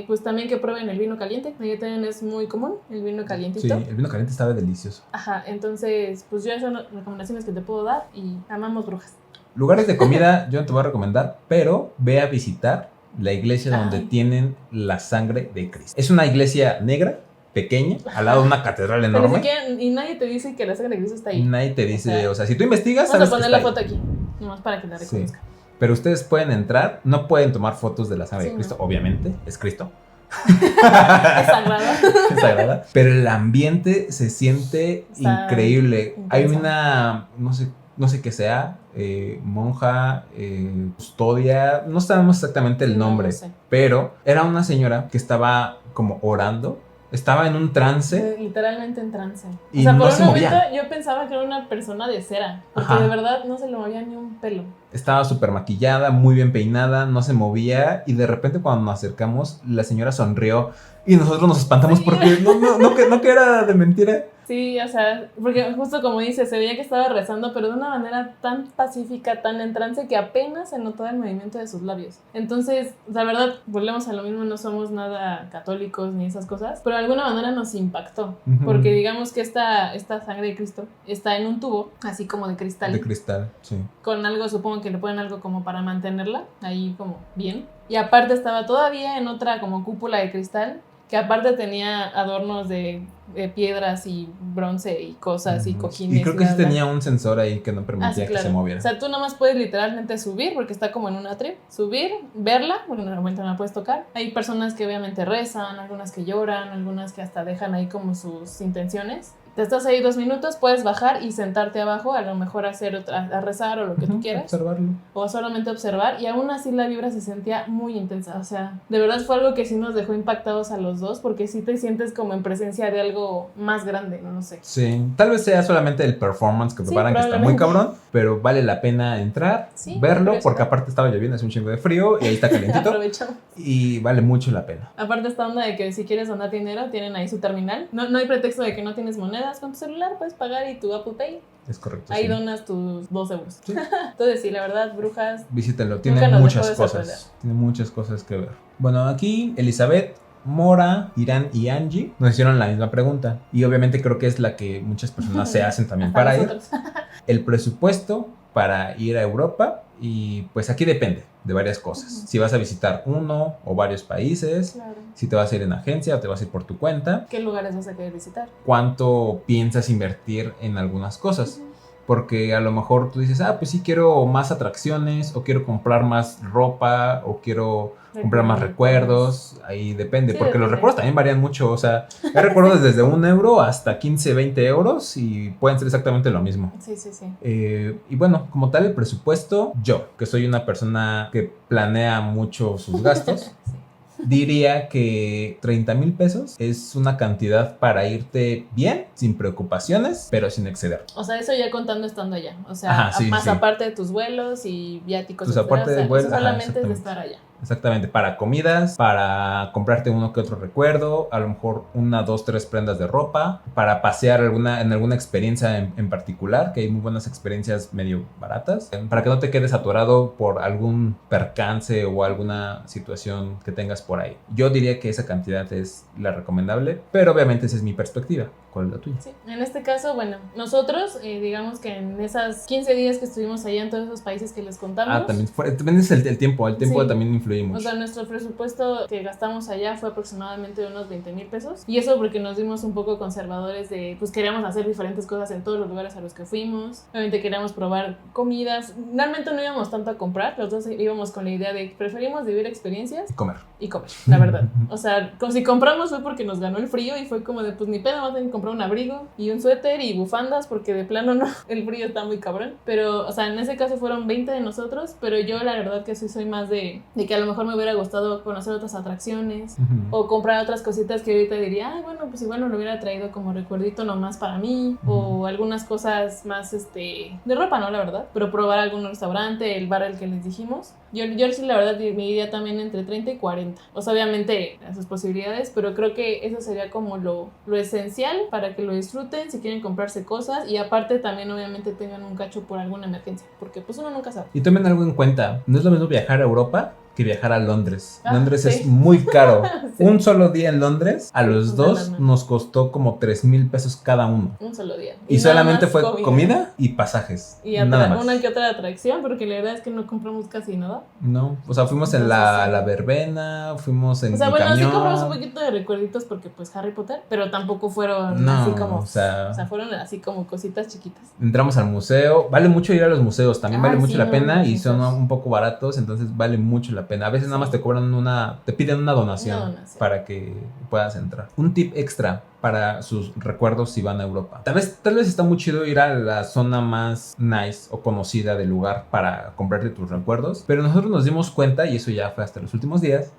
pues también que prueben el vino caliente. Ahí también es muy común, el vino calientito. Sí, el vino caliente estaba delicioso. Ajá, entonces pues yo esas son las recomendaciones que te puedo dar y amamos Brujas. Lugares de comida yo no te voy a recomendar, pero ve a visitar la iglesia donde tienen la sangre de Cristo. Es una iglesia negra, pequeña, al lado de una catedral enorme. Y nadie te dice que la sangre de Cristo está ahí. Nadie te dice, o sea, si tú investigas, vamos a poner la foto aquí, nomás para que la reconozcan. Sí. Pero ustedes pueden entrar, no pueden tomar fotos de la sangre de Cristo, obviamente, es Cristo. Es sagrada. Es sagrada. Pero el ambiente se siente increíble. Intenso. Hay una, no sé qué sea, monja, custodia, no sabemos exactamente el nombre, no sé. Pero era una señora que estaba como orando. Estaba en un trance. Literalmente en trance. Y o sea, por un momento yo pensaba que era una persona de cera. Porque de verdad no se le movía ni un pelo. Estaba súper maquillada, muy bien peinada, no se movía. Y de repente cuando nos acercamos, la señora sonrió. Y nosotros nos espantamos porque no que era de mentira. Sí, o sea, porque justo como dice, se veía que estaba rezando, pero de una manera tan pacífica, tan en trance, que apenas se notaba el movimiento de sus labios. Entonces, la verdad, volvemos a lo mismo, no somos nada católicos ni esas cosas, pero de alguna manera nos impactó, porque digamos que esta sangre de Cristo está en un tubo, así como de cristal. De cristal, sí. Con algo, supongo que le ponen algo como para mantenerla ahí como bien. Y aparte estaba todavía en otra como cúpula de cristal, que aparte tenía adornos de piedras y bronce y cosas y cojines. Y creo que sí tenía un sensor ahí que no permitía que se moviera. O sea, tú nomás puedes literalmente subir, porque está como en un atrio, subir, verla, porque normalmente no la puedes tocar. Hay personas que obviamente rezan, algunas que lloran, algunas que hasta dejan ahí como sus intenciones. Te estás ahí 2 minutos, puedes bajar y sentarte abajo, a lo mejor a rezar o lo que tú quieras. Observarlo. O solamente observar, y aún así la vibra se sentía muy intensa. O sea, de verdad fue algo que sí nos dejó impactados a los dos, porque sí te sientes como en presencia de algo más grande, no sé. Sí, tal vez sea solamente el performance que preparan, que está muy cabrón, pero vale la pena entrar, verlo, porque aparte estaba lloviendo, hace un chingo de frío y ahí está calientito. Aprovechamos. Y vale mucho la pena. Aparte esta onda de que si quieres donar dinero, tienen ahí su terminal. No hay pretexto de que no tienes monedas. Con tu celular puedes pagar y tu Apple Pay. Es correcto. Ahí donas tus 2 euros. Sí. Entonces sí, la verdad, Brujas. Visítenlo, tiene muchas cosas. Tiene muchas cosas que ver. Bueno, aquí Elizabeth, Mora, Irán y Angie nos hicieron la misma pregunta. Y obviamente creo que es la que muchas personas se hacen también para ir. El presupuesto para ir a Europa. Y pues aquí depende de varias cosas. Si vas a visitar uno o varios países, si te vas a ir en agencia o te vas a ir por tu cuenta. ¿Qué lugares vas a querer visitar? ¿Cuánto piensas invertir en algunas cosas? Porque a lo mejor tú dices, pues sí quiero más atracciones, o quiero comprar más ropa, o quiero comprar más recuerdos. Ahí depende, sí, porque depende. Los recuerdos también varían mucho. O sea, hay recuerdos desde 1 euro hasta 15, 20 euros y pueden ser exactamente lo mismo. Sí. Y bueno, como tal, el presupuesto, yo, que soy una persona que planea mucho sus gastos, diría que 30,000 pesos es una cantidad para irte bien, sin preocupaciones, pero sin exceder. O sea, eso ya contando estando allá. O sea, más aparte de tus vuelos y viáticos. Pues aparte de vuelos, eso solamente es de estar allá. Exactamente, para comidas, para comprarte uno que otro recuerdo, a lo mejor 1, 2, 3 prendas de ropa, para pasear en alguna experiencia en particular, que hay muy buenas experiencias medio baratas, para que no te quedes atorado por algún percance o alguna situación que tengas por ahí. Yo diría que esa cantidad es la recomendable, pero obviamente esa es mi perspectiva. ¿Cuál es la tuya? Sí, en este caso, bueno, nosotros, digamos que en esas 15 días que estuvimos allá en todos esos países que les contamos. También es el tiempo también influye mucho. O sea, nuestro presupuesto que gastamos allá fue aproximadamente de unos 20,000 pesos. Y eso porque nos dimos un poco conservadores de, pues queríamos hacer diferentes cosas en todos los lugares a los que fuimos. Obviamente queríamos probar comidas. Realmente no íbamos tanto a comprar, los dos íbamos con la idea de preferimos vivir experiencias. Y comer, la verdad. O sea, como si compramos fue porque nos ganó el frío y fue como de, pues ni pedo, vamos a tener que comprar un abrigo y un suéter y bufandas porque de plano no, el frío está muy cabrón. Pero, o sea, en ese caso fueron 20 de nosotros, pero yo la verdad que sí soy más de que a lo mejor me hubiera gustado conocer otras atracciones o comprar otras cositas que ahorita diría, bueno, pues igual no lo hubiera traído como recuerdito nomás para mí, o algunas cosas más de ropa, ¿no? La verdad, pero probar algún restaurante, el bar al que les dijimos. Yo sí, la verdad, me iría también entre 30 y 40. O sea, obviamente, a sus posibilidades, pero creo que eso sería como lo esencial para que lo disfruten, si quieren comprarse cosas, y aparte también, obviamente, tengan un cacho por alguna emergencia, porque pues uno nunca sabe. Y tomen algo en cuenta, no es lo mismo viajar a Europa que viajar a Londres. Londres es muy caro. Un solo día en Londres, a los dos nos costó como 3,000 pesos cada uno. Un solo día. Y solamente fue comida y pasajes. Y nada más. Una que otra atracción, porque la verdad es que no compramos casi nada. No, o sea, fuimos en la verbena, fuimos en camión. Bueno, sí compramos un poquito de recuerditos porque pues Harry Potter, pero tampoco fueron así como, o sea, fueron así como cositas chiquitas. Entramos al museo, vale mucho ir a los museos, también vale mucho la pena y son un poco baratos, entonces vale mucho la pena. A veces nada más te cobran te piden una donación para que puedas entrar. Un tip extra para sus recuerdos si van a Europa. Tal vez está muy chido ir a la zona más nice o conocida del lugar para comprarte tus recuerdos, pero nosotros nos dimos cuenta, y eso ya fue hasta los últimos días,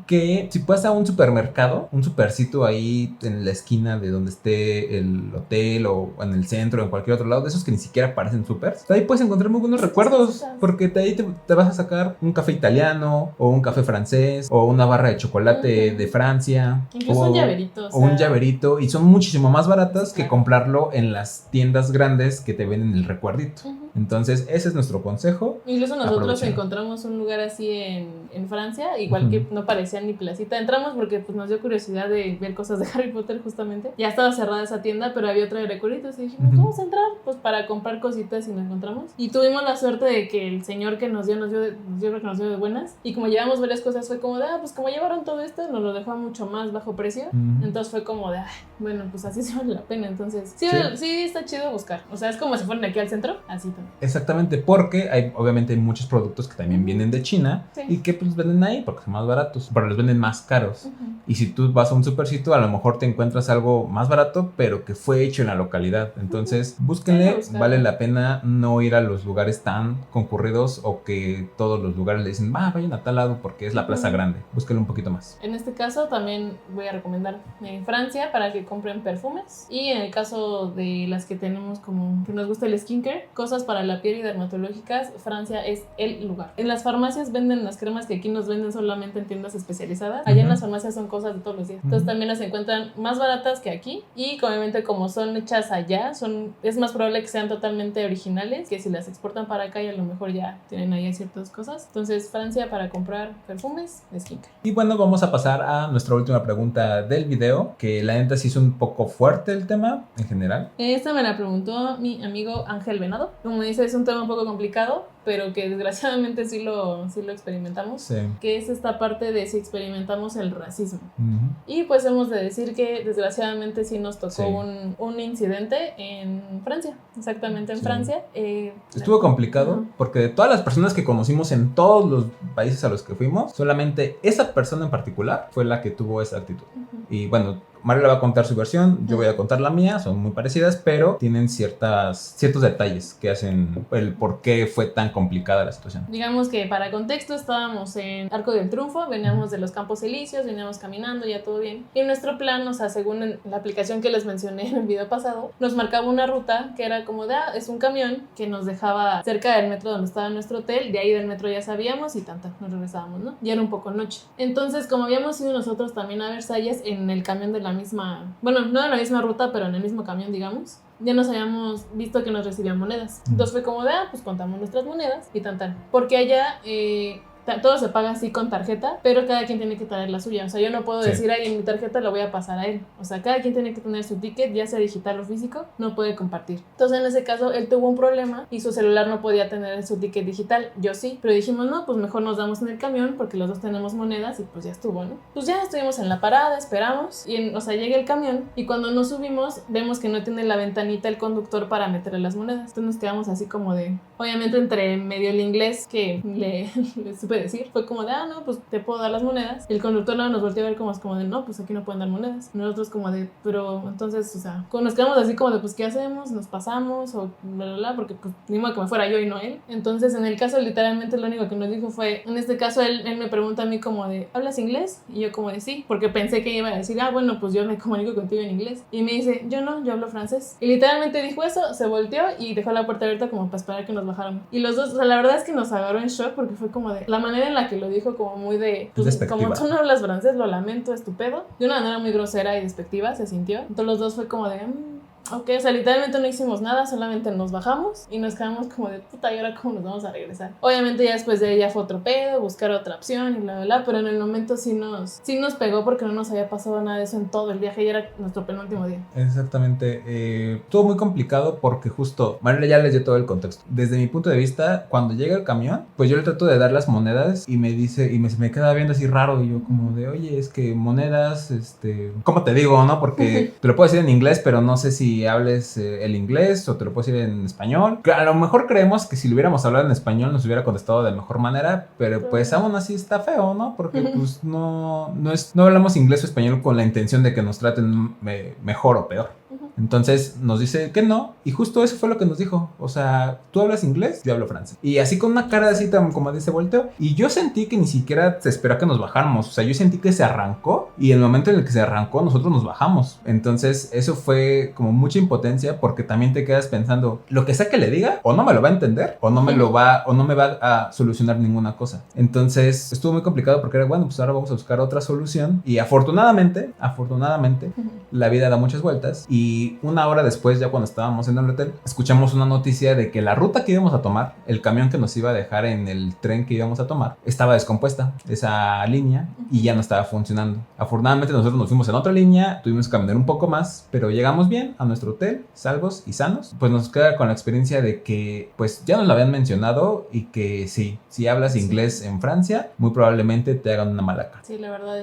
que si vas a un supermercado, un supercito ahí en la esquina de donde esté el hotel o en el centro o en cualquier otro lado, de esos que ni siquiera parecen supers, ahí puedes encontrar muy buenos recuerdos, porque de ahí te vas a sacar un café italiano o un café francés o una barra de chocolate de Francia, incluso un llaverito, o un llaverito, y son muchísimo más baratas que comprarlo en las tiendas grandes que te venden el recuerdito. Entonces, ese es nuestro consejo. Incluso nosotros Aprovechen. encontramos un lugar así en Francia, igual que no parecía ni placita. Entramos porque pues, nos dio curiosidad de ver cosas de Harry Potter justamente. Ya estaba cerrada esa tienda, pero había otra de recuerditos y dijimos, vamos a entrar pues para comprar cositas y nos encontramos. Y tuvimos la suerte de que el señor que nos dio de buenas. Y como llevamos varias cosas fue como de, pues como llevaron todo esto, nos lo dejó a mucho más bajo precio. Entonces fue como de, bueno, pues así se vale la pena. Entonces, sí está chido buscar. O sea, es como si fueran aquí al centro, así también. Exactamente, porque obviamente hay muchos productos que también vienen de China y que pues venden ahí porque son más baratos, pero los venden más caros. Y si tú vas a un supercito, a lo mejor te encuentras algo más barato, pero que fue hecho en la localidad. Entonces, búsquenle, vale la pena no ir a los lugares tan concurridos o que todos los lugares le dicen, vayan a tal lado porque es la plaza grande. Búsquenle un poquito más. En este caso también voy a recomendar Francia para que compren perfumes, y en el caso de las que tenemos como que nos gusta el skincare, cosas para la piel y dermatológicas, Francia es el lugar. En las farmacias venden las cremas que aquí nos venden solamente en tiendas especializadas. Allá en las farmacias son cosas de todos los días. Entonces también las encuentran más baratas que aquí, y obviamente como son hechas allá, es más probable que sean totalmente originales que si las exportan para acá y a lo mejor ya tienen ahí ciertas cosas. Entonces Francia para comprar perfumes de skincare. Y bueno, vamos a pasar a nuestra última pregunta del video, que la neta sí es un poco fuerte el tema en general. Esta me la preguntó mi amigo Ángel Venado. Como dice, es un tema un poco complicado, pero que desgraciadamente sí lo experimentamos. Sí. Que es esta parte de si experimentamos el racismo. Y pues hemos de decir que desgraciadamente sí nos tocó un incidente en Francia. Exactamente en Francia. Estuvo complicado porque de todas las personas que conocimos en todos los países a los que fuimos, solamente esa persona en particular fue la que tuvo esa actitud. Y bueno, Mario le va a contar su versión, yo voy a contar la mía, son muy parecidas, pero tienen ciertos detalles que hacen el por qué fue tan complicada la situación. Digamos que para contexto estábamos en Arco del Triunfo, veníamos de los Campos Elíseos, veníamos caminando, ya todo bien. Y nuestro plan, o sea, según la aplicación que les mencioné en el video pasado, nos marcaba una ruta que era como de, es un camión que nos dejaba cerca del metro donde estaba nuestro hotel, de ahí del metro ya sabíamos y nos regresábamos, ¿no? Ya era un poco noche. Entonces, como habíamos ido nosotros también a Versalles en el camión de la misma, bueno, no en la misma ruta, pero en el mismo camión, digamos, ya nos habíamos visto que nos recibían monedas. Entonces fue como de, pues contamos nuestras monedas y tan. Porque allá todo se paga así con tarjeta, pero cada quien tiene que traer la suya. O sea, yo no puedo decir, en mi tarjeta la voy a pasar a él. O sea, cada quien tiene que tener su ticket, ya sea digital o físico, no puede compartir. Entonces, en ese caso, él tuvo un problema y su celular no podía tener su ticket digital. Yo sí, pero dijimos, no, pues mejor nos damos en el camión porque los dos tenemos monedas y pues ya estuvo, ¿no? Pues ya estuvimos en la parada, esperamos y, o sea, llega el camión y cuando nos subimos, vemos que no tiene la ventanita el conductor para meterle las monedas. Entonces nos quedamos así como de, obviamente entre medio el inglés que le supe decir, fue como de, no, pues te puedo dar las monedas. El conductor nos volteó a ver como de, no, pues aquí no pueden dar monedas. Nosotros como de, pero entonces, o sea, nos quedamos así como de, pues ¿qué hacemos? ¿Nos pasamos? O bla, porque pues ni modo que me fuera yo y no él. Entonces en el caso literalmente lo único que nos dijo fue, en este caso él me pregunta a mí como de, ¿hablas inglés? Y yo como de sí, porque pensé que iba a decir, bueno, pues yo me comunico contigo en inglés. Y me dice, yo no, yo hablo francés. Y literalmente dijo eso, se volteó y dejó la puerta abierta como para esperar que nos bajáramos. Y los dos, o sea, la verdad es que nos agarró en shock porque fue como de, la manera en la que lo dijo como muy de, pues, como tú no hablas francés, lo lamento, es tu pedo. De una manera muy grosera y despectiva se sintió. Entonces los dos fue como de, ok, o sea, literalmente no hicimos nada, solamente nos bajamos y nos quedamos como de puta, ¿y ahora cómo nos vamos a regresar? Obviamente ya después de ella fue otro pedo, buscar otra opción y bla, pero en el momento sí nos pegó porque no nos había pasado nada de eso en todo el viaje y era nuestro penúltimo día. Exactamente, estuvo muy complicado porque justo, María ya les dio todo el contexto. Desde mi punto de vista, cuando llega el camión, pues yo le trato de dar las monedas y me dice, se me queda viendo así raro y yo como de, oye, es que monedas, ¿cómo te digo, no? Porque te lo puedo decir en inglés, pero no sé si hables el inglés o te lo puedo decir en español. A lo mejor creemos que si lo hubiéramos hablado en español nos hubiera contestado de mejor manera, pero pues aún así está feo, ¿no? Porque pues no hablamos inglés o español con la intención de que nos traten mejor o peor. Entonces nos dice que no, y justo eso fue lo que nos dijo. O sea, tú hablas inglés, yo hablo francés. Y así con una cara así tan como de ese volteo. Y yo sentí que ni siquiera se esperó que nos bajáramos. O sea, yo sentí que se arrancó y en el momento en el que se arrancó nosotros nos bajamos. Entonces eso fue como mucha impotencia porque también te quedas pensando, lo que sea que le diga, o no me lo va a entender, o no me va a solucionar ninguna cosa. Entonces estuvo muy complicado porque era, bueno, pues ahora vamos a buscar otra solución. Y afortunadamente, la vida da muchas vueltas y y una hora después, ya cuando estábamos en el hotel, escuchamos una noticia de que la ruta que íbamos a tomar, el camión que nos iba a dejar en el tren que íbamos a tomar, estaba descompuesta, esa línea, y ya no estaba funcionando. Afortunadamente nosotros nos fuimos en otra línea, tuvimos que caminar un poco más, pero llegamos bien a nuestro hotel, salvos y sanos. Pues nos queda con la experiencia de que pues ya nos lo habían mencionado y que sí, si hablas inglés en Francia, muy probablemente te hagan una mala cara. Sí, la verdad,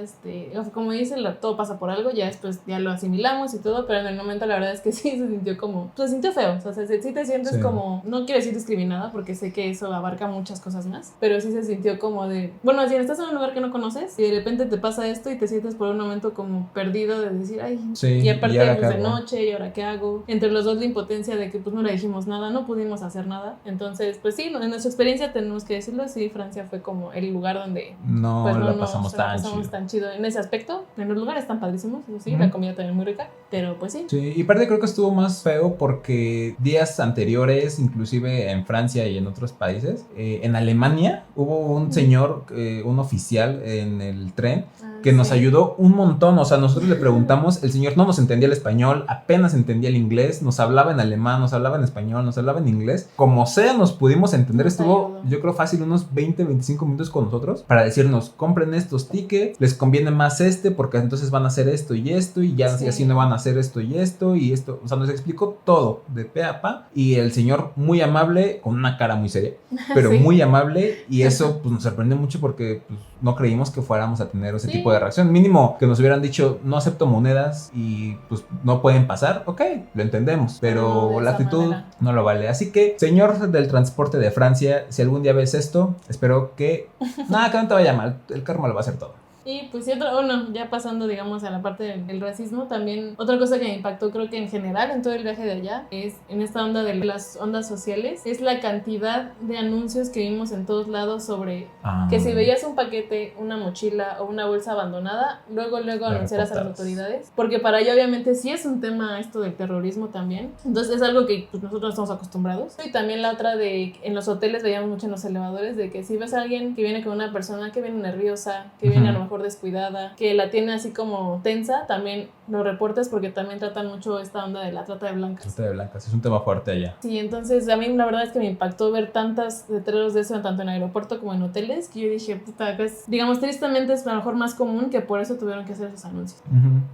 como dice, todo pasa por algo, ya después ya lo asimilamos y todo, pero en el momento la verdad es que sí se sintió como, se sintió feo, o sea, sí te sientes como, no quiero decir discriminada porque sé que eso abarca muchas cosas más, pero sí se sintió como de, bueno, si estás en un lugar que no conoces y de repente te pasa esto y te sientes por un momento como perdido de decir, ay, sí, y aparte pues, de noche, y ahora qué hago, entre los dos la impotencia de que pues no le dijimos nada, no pudimos hacer nada, entonces pues sí, en nuestra experiencia tenemos que decirlo, sí, Francia fue como el lugar donde no, pues, la pasamos tan chido en ese aspecto, en los lugares tan padrísimos, eso sí, la comida también muy rica, pero pues sí. Sí, y aparte creo que estuvo más feo porque días anteriores, inclusive en Francia y en otros países, en Alemania hubo un señor, un oficial en el tren que nos ayudó un montón, o sea, nosotros le preguntamos, el señor no nos entendía el español, apenas entendía el inglés, nos hablaba en alemán, nos hablaba en español, nos hablaba en inglés, como sea nos pudimos entender, estuvo yo creo fácil unos 20-25 minutos con nosotros para decirnos, compren estos tickets, les conviene más porque entonces van a hacer esto y ya así no van a hacer esto, o sea, nos explicó todo de pe a pa, y el señor muy amable, con una cara muy seria, pero muy amable, y eso pues nos sorprendió mucho porque pues, no creímos que fuéramos a tener ese tipo de reacción, mínimo que nos hubieran dicho, no acepto monedas y pues no pueden pasar, ok, lo entendemos, pero la actitud no lo vale, así que señor del transporte de Francia, si algún día ves esto, espero que nada, que no te vaya mal, el karma lo va a hacer todo. Y pues ya pasando digamos a la parte del racismo, también otra cosa que me impactó creo que en general en todo el viaje de allá es en esta onda de las ondas sociales, es la cantidad de anuncios que vimos en todos lados sobre que si veías un paquete, una mochila o una bolsa abandonada, luego anunciaras a las autoridades, porque para allá obviamente sí es un tema esto del terrorismo también, entonces es algo que pues, nosotros estamos acostumbrados. Y también la otra de en los hoteles veíamos mucho en los elevadores de que si ves a alguien que viene con una persona que viene nerviosa, que viene a lo mejor descuidada, que la tiene así como tensa, también lo reportes porque también tratan mucho esta onda de la trata de blancas. Trata de blancas, es un tema fuerte allá. Sí, entonces a mí la verdad es que me impactó ver tantos letreros de eso tanto en aeropuerto como en hoteles, que yo dije, puta, pues, digamos, tristemente es a lo mejor más común que por eso tuvieron que hacer esos anuncios.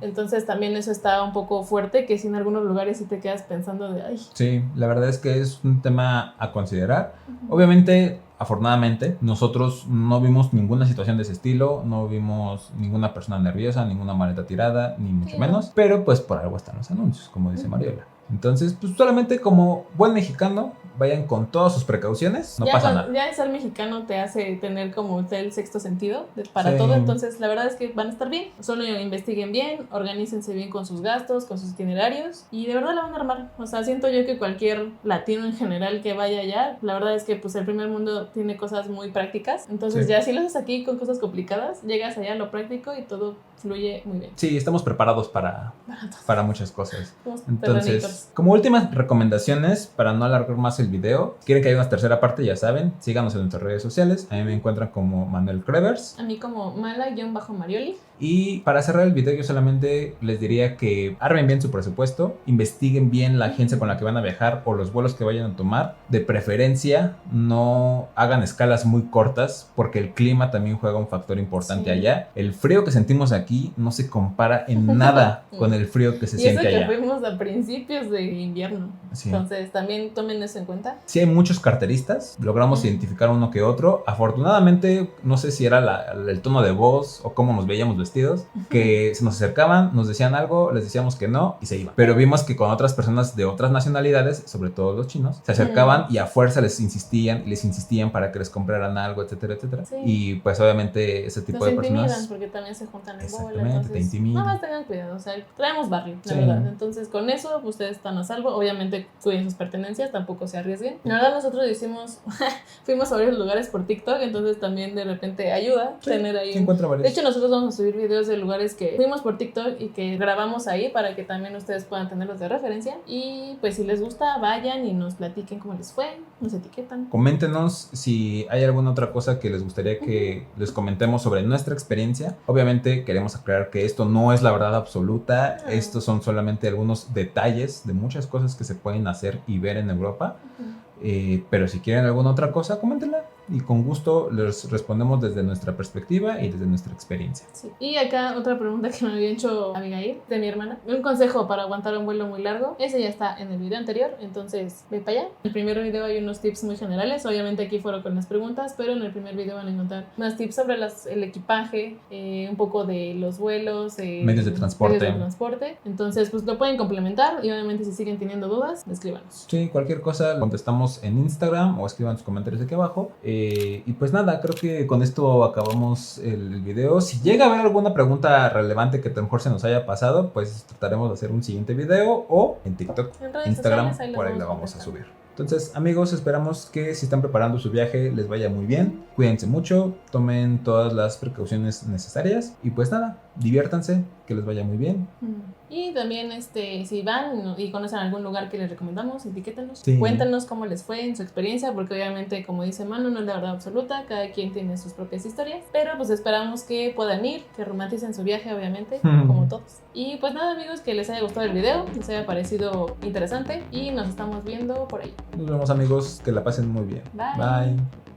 Entonces también eso está un poco fuerte, que si en algunos lugares sí te quedas pensando de, ay. Sí, la verdad es que es un tema a considerar. Obviamente, afortunadamente, nosotros no vimos ninguna situación de ese estilo, no vimos ninguna persona nerviosa, ninguna maleta tirada, ni mucho menos, pero pues por algo están los anuncios, como dice Mariola. Entonces, pues solamente como buen mexicano, vayan con todas sus precauciones, no pasa nada. Ya ser mexicano te hace tener como el sexto sentido para todo, entonces la verdad es que van a estar bien, solo investiguen bien, organícense bien con sus gastos, con sus itinerarios, y de verdad la van a armar. O sea, siento yo que cualquier latino en general que vaya allá, la verdad es que pues el primer mundo tiene cosas muy prácticas, entonces ya si lo haces aquí con cosas complicadas, llegas allá a lo práctico y todo fluye muy bien. Sí, estamos preparados para muchas cosas. Entonces, como últimas recomendaciones, para no alargar más el video, quieren que haya una tercera parte, ya saben, síganos en nuestras redes sociales. A mí me encuentran como Manuel Crevers. A mí como Mala-Marioli. Y para cerrar el video, yo solamente les diría que armen bien su presupuesto, investiguen bien la agencia con la que van a viajar o los vuelos que vayan a tomar. De preferencia, no hagan escalas muy cortas, porque el clima también juega un factor importante allá. El frío que sentimos aquí no se compara en nada con el frío que se siente allá. Y eso que fuimos a principios de invierno. Entonces, también tomen eso en cuenta. Sí hay muchos carteristas, logramos identificar uno que otro. Afortunadamente, no sé si era el tono de voz o cómo nos veíamos vestidos, que se nos acercaban, nos decían algo, les decíamos que no y se iban. Pero vimos que con otras personas de otras nacionalidades, sobre todo los chinos, se acercaban y a fuerza les insistían para que les compraran algo, etcétera, etcétera. Y pues obviamente ese tipo de personas... porque también se juntan en bola. Exactamente, te intimidan. Nada más tengan cuidado, o sea, traemos barrio, la verdad. Entonces con eso ustedes están a salvo. Obviamente cuiden sus pertenencias, tampoco se arriesguen. La verdad nosotros fuimos a varios lugares por TikTok, entonces también de repente ayuda tener ahí. De hecho nosotros vamos a subir subir videos de lugares que fuimos por TikTok y que grabamos ahí para que también ustedes puedan tenerlos de referencia. Y pues si les gusta, vayan y nos platiquen cómo les fue, nos etiquetan. Coméntenos si hay alguna otra cosa que les gustaría que les comentemos sobre nuestra experiencia. Obviamente queremos aclarar que esto no es la verdad absoluta, estos son solamente algunos detalles de muchas cosas que se pueden hacer y ver en Europa. Pero si quieren alguna otra cosa, coméntenla y con gusto les respondemos desde nuestra perspectiva y desde nuestra experiencia. Sí. Y acá otra pregunta que me había hecho Abigail, de mi hermana. Un consejo para aguantar un vuelo muy largo. Ese ya está en el video anterior, entonces ve para allá. En el primer video hay unos tips muy generales, obviamente aquí fueron con las preguntas, pero en el primer video van a encontrar más tips sobre el equipaje, un poco de los vuelos, medios de transporte. Entonces pues lo pueden complementar y obviamente si siguen teniendo dudas, escríbanos. Sí, cualquier cosa contestamos en Instagram o escriban sus comentarios aquí abajo. Y pues nada, creo que con esto acabamos el video. Si llega a haber alguna pregunta relevante que a lo mejor se nos haya pasado, pues trataremos de hacer un siguiente video o en TikTok, Instagram, por ahí la vamos a subir. Entonces, amigos, esperamos que si están preparando su viaje les vaya muy bien. Cuídense mucho, tomen todas las precauciones necesarias y pues nada, diviértanse, que les vaya muy bien. Y también si van y conocen algún lugar que les recomendamos, etiquétenos. Sí. Cuéntanos cómo les fue en su experiencia, porque obviamente, como dice Manu, no es la verdad absoluta, cada quien tiene sus propias historias, pero pues esperamos que puedan ir, que romanticen su viaje, obviamente, como todos. Y pues nada, amigos, que les haya gustado el video, les haya parecido interesante y nos estamos viendo por ahí. Nos vemos, amigos, que la pasen muy bien. Bye.